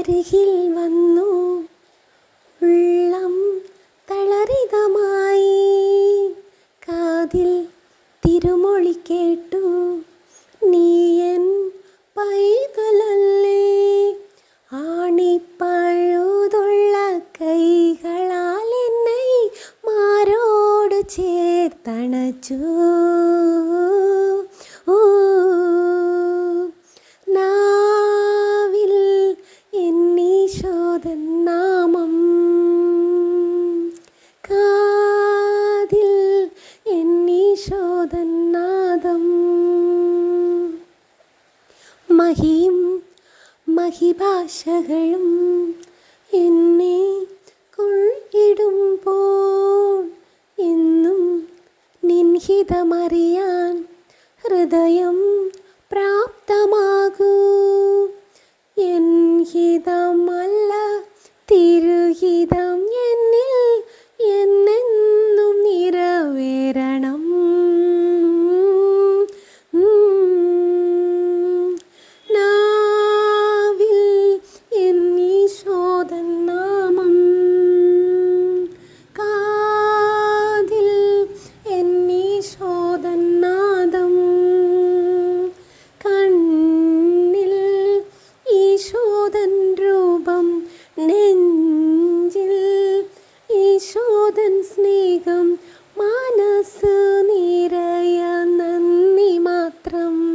അരികിൽ വന്നു ഉള്ളം തളരിതമായി. കാതിൽ തിരുമൊഴി കേട്ടു, നീയൻ പൈതലല്ലേ. ആണിപ്പഴുതുള്ള കൈകളാൽ എന്നെ മാരോട് ചേർത്തണച്ചു. നാവിൽ എന്നീശോദൻ നാമം, കാതിൽ എന്നീശോദൻ നാദം. മഹിയും മഹിഭാഷകളും എന്നെ കൊള്ളിടുമ്പോൾ എന്നും നിൻഹിതമറിയാൻ ഹൃദയം പ്രാപ്തമാകൂ. എൻ ഹിതമല്ല തിരുഹിതം എന്നിൽ എന്നെന്നും നിറവേറണം. നാവിൽ എന്നീശോദൻ നാമം, കാതിൽ എന്നീശോദൻ നാദം. കണ്ണിൽ ഈശോദൻ രൂപം, നെഞ്ചിൽ ഈശോദൻ സ്നേഹം, മനസ്സ് നിറയ നന്ദി മാത്രം.